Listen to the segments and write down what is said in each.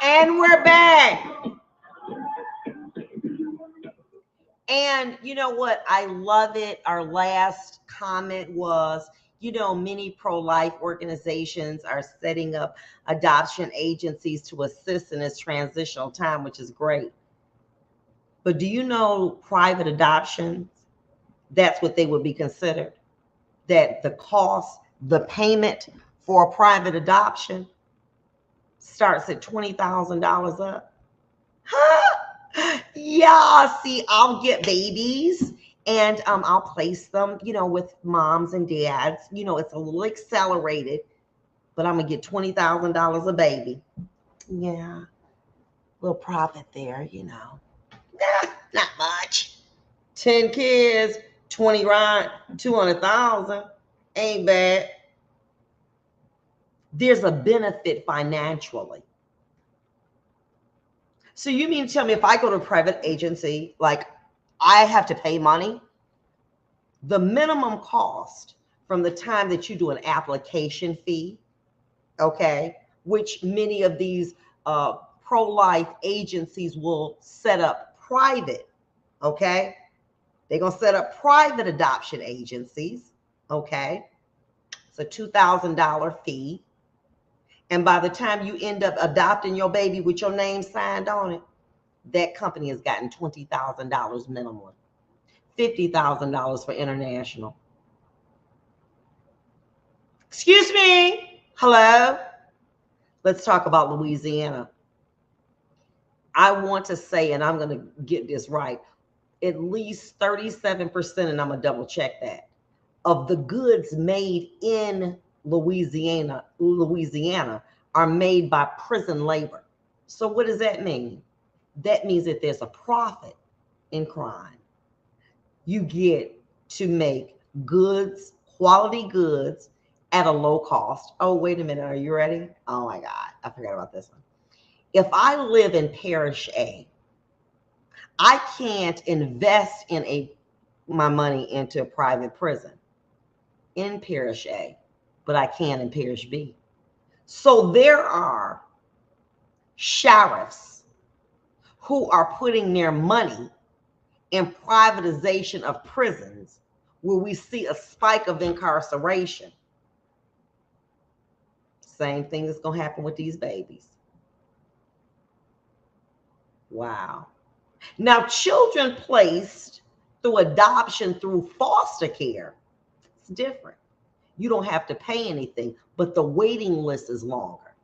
And we're back. And you know what? I love it. Our last comment was, many pro-life organizations are setting up adoption agencies to assist in this transitional time, which is great. But do you know private adoptions? That's what they would be considered. That the cost, the payment for a private adoption starts at $20,000 up. Huh? Yeah, see, I'll get babies and I'll place them, with moms and dads. It's a little accelerated, but I'm gonna get $20,000 a baby. Yeah, little profit there, not much. 10 kids, 20 ride, 200,000. Ain't bad. There's a benefit financially. So you mean to tell me if I go to a private agency, like I have to pay money? The minimum cost from the time that you do an application fee, okay, which many of these pro-life agencies will set up private, okay? They're going to set up private adoption agencies, okay? It's a $2,000 fee. And by the time you end up adopting your baby with your name signed on it, that company has gotten $20,000 minimum, $50,000 for international. Excuse me. Hello. Let's talk about Louisiana. I want to say, and I'm going to get this right, at least 37%, and I'm going to double check that, of the goods made in Louisiana are made by prison labor. So what does that mean? That means that there's a profit in crime. You get to make goods, quality goods at a low cost. Oh, wait a minute. Are you ready? Oh my God. I forgot about this one. If I live in Parish A, I can't invest my money into a private prison in Parish A, but I can in Parish B. So there are sheriffs who are putting their money in privatization of prisons where we see a spike of incarceration. Same thing is going to happen with these babies. Wow. Now, children placed through adoption through foster care, it's different. You don't have to pay anything, but the waiting list is longer.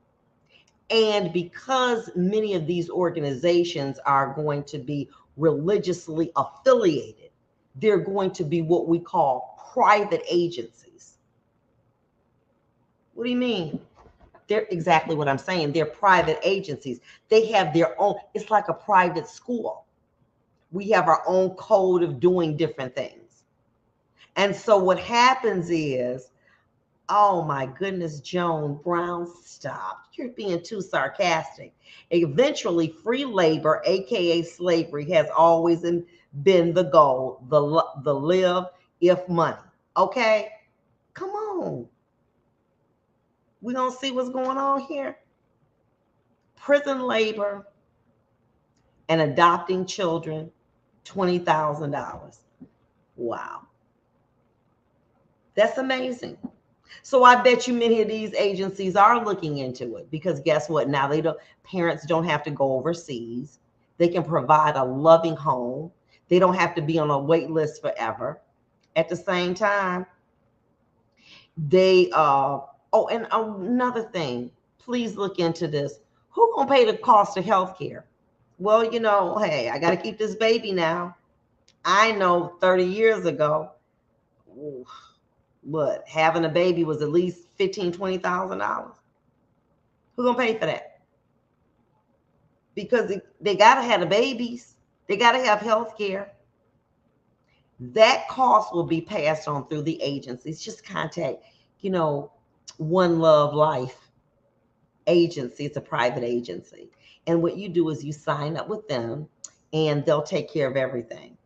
And because many of these organizations are going to be religiously affiliated, they're going to be what we call private agencies. What do you mean? They're exactly what I'm saying. They're private agencies. They have their own, it's like a private school. We have our own code of doing different things. And so what happens is, oh my goodness, Joan Brown, stop. You're being too sarcastic. Eventually, free labor, aka slavery, has always been the goal, the live if money. Okay? Come on. We're going to see what's going on here. Prison labor and adopting children, $20,000. Wow. That's amazing. So I bet you many of these agencies are looking into it because guess what? Now parents don't have to go overseas. They can provide a loving home. They don't have to be on a wait list forever. At the same time, they and another thing, please look into this. Who gonna pay the cost of health care? Well, hey, I got to keep this baby now. I know 30 years ago, what, having a baby was at least $15,000, $20,000. Who gonna pay for that? Because they gotta have the babies. They gotta have health care. That cost will be passed on through the agencies. Just contact, One Love Life agency. It's a private agency. And what you do is you sign up with them and they'll take care of everything.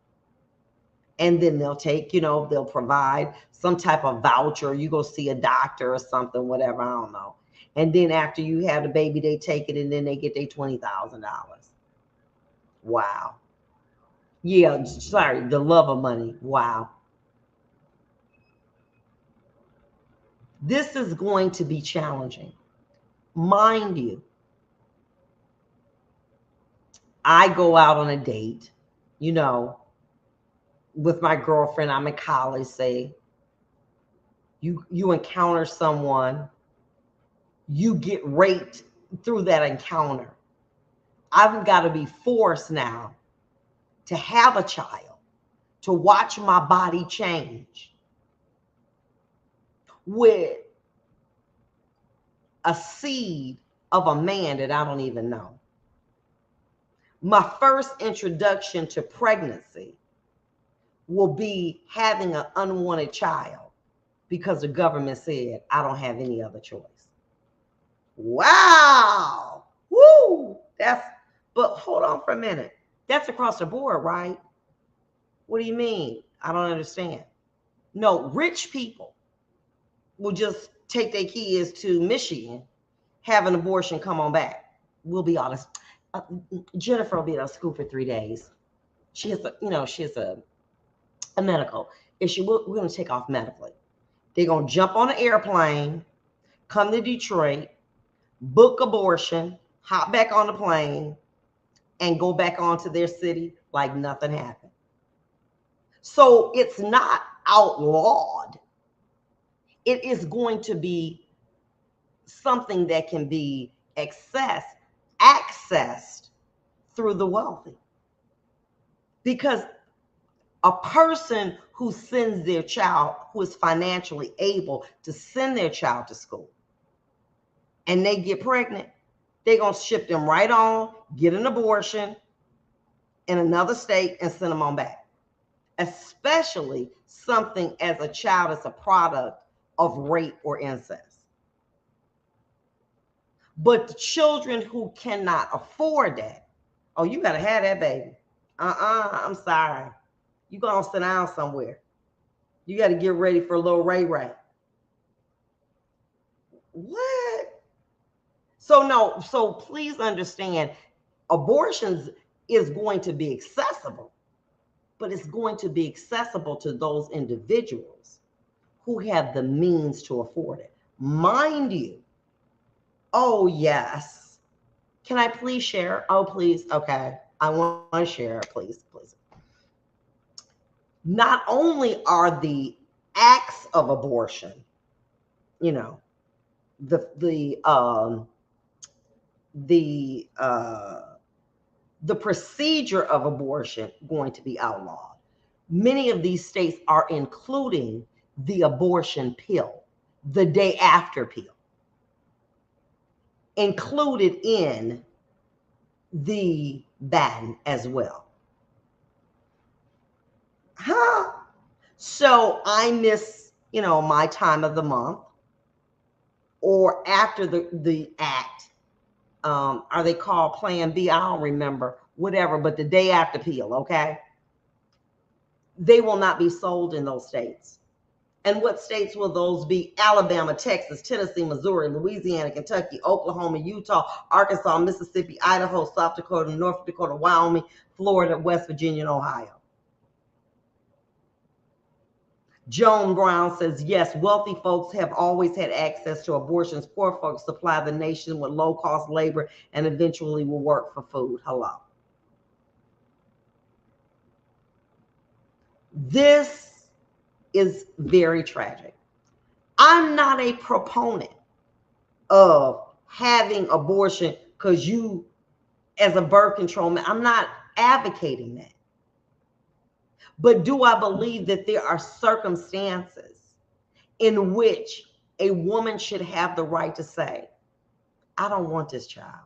And then they'll they'll provide some type of voucher. You go see a doctor or something, whatever, I don't know. And then after you have the baby, they take it and then they get their $20,000. Wow. Yeah, sorry, the love of money. Wow. This is going to be challenging. Mind you, I go out on a date, you know, with my girlfriend. I'm in college, say. You encounter someone, you get raped through that encounter. I've got to be forced now to have a child, to watch my body change with a seed of a man that I don't even know. My first introduction to pregnancy will be having an unwanted child because the government said I don't have any other choice. Wow. Woo. But hold on for a minute. That's across the board, right? What do you mean? I don't understand. No, rich people will just take their kids to Michigan, have an abortion, come on back. We'll be honest. Jennifer will be at school for 3 days. She has a medical issue. We're going to take off medically. They're going to jump on an airplane, come to Detroit, book abortion, hop back on the plane, and go back onto their city like nothing happened. So it's not outlawed. It is going to be something that can be accessed through the wealthy. Because a person who sends their child, who is financially able to send their child to school, and they get pregnant, they're going to ship them right on, get an abortion in another state, and send them on back. Especially something as a child is a product of rape or incest. But the children who cannot afford that, oh, you got to have that baby. I'm sorry. You're going to sit down somewhere. You got to get ready for a little Ray Ray. What? So please understand, abortions is going to be accessible, but it's going to be accessible to those individuals who have the means to afford it. Mind you, oh, yes. Can I please share? Oh, please. Okay. I want to share, please. Not only are the acts of abortion, the procedure of abortion going to be outlawed. Many of these states are including the abortion pill, the day after pill, included in the ban as well. So I miss, my time of the month, or after the act. Are they called Plan B? I don't remember. Whatever, but the day after pill, okay? They will not be sold in those states. And what states will those be? Alabama, Texas, Tennessee, Missouri, Louisiana, Kentucky, Oklahoma, Utah, Arkansas, Mississippi, Idaho, South Dakota, North Dakota, Wyoming, Florida, West Virginia, and Ohio. Joan Brown says, yes, wealthy folks have always had access to abortions. Poor folks supply the nation with low-cost labor and eventually will work for food. Hello. This is very tragic. I'm not a proponent of having abortion because you, as a birth control man, I'm not advocating that. But do I believe that there are circumstances in which a woman should have the right to say, I don't want this child.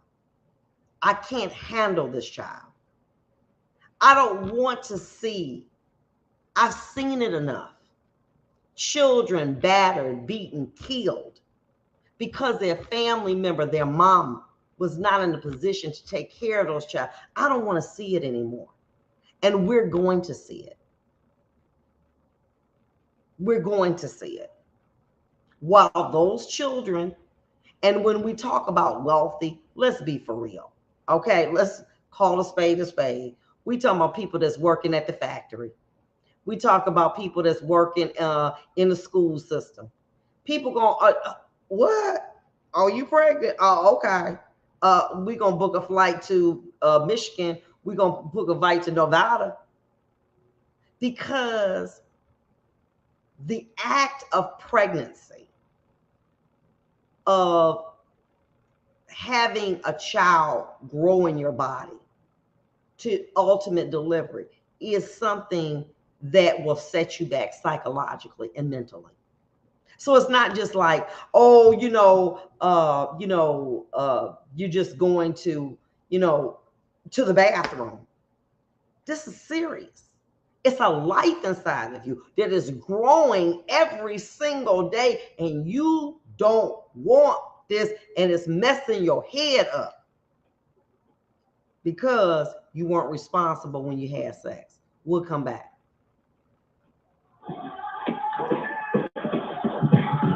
I can't handle this child. I don't want to see. I've seen it enough. Children battered, beaten, killed because their family member, their mom, was not in a position to take care of those children. I don't want to see it anymore. And we're going to see it. We're going to see it. While those children And when we talk about wealthy, let's be for real. Okay, let's call a spade a spade. We talking about people that's working at the factory. We talk about people that's working in the school system. People going, what? Oh, you pregnant? Oh, okay. We gonna book a flight to Michigan. We gonna book a flight to Nevada because the act of pregnancy, of having a child grow in your body to ultimate delivery, is something that will set you back psychologically and mentally. So it's not just like, oh, you're just going to the bathroom. This is serious. It's a life inside of you that is growing every single day, and you don't want this, and it's messing your head up because you weren't responsible when you had sex. We'll come back.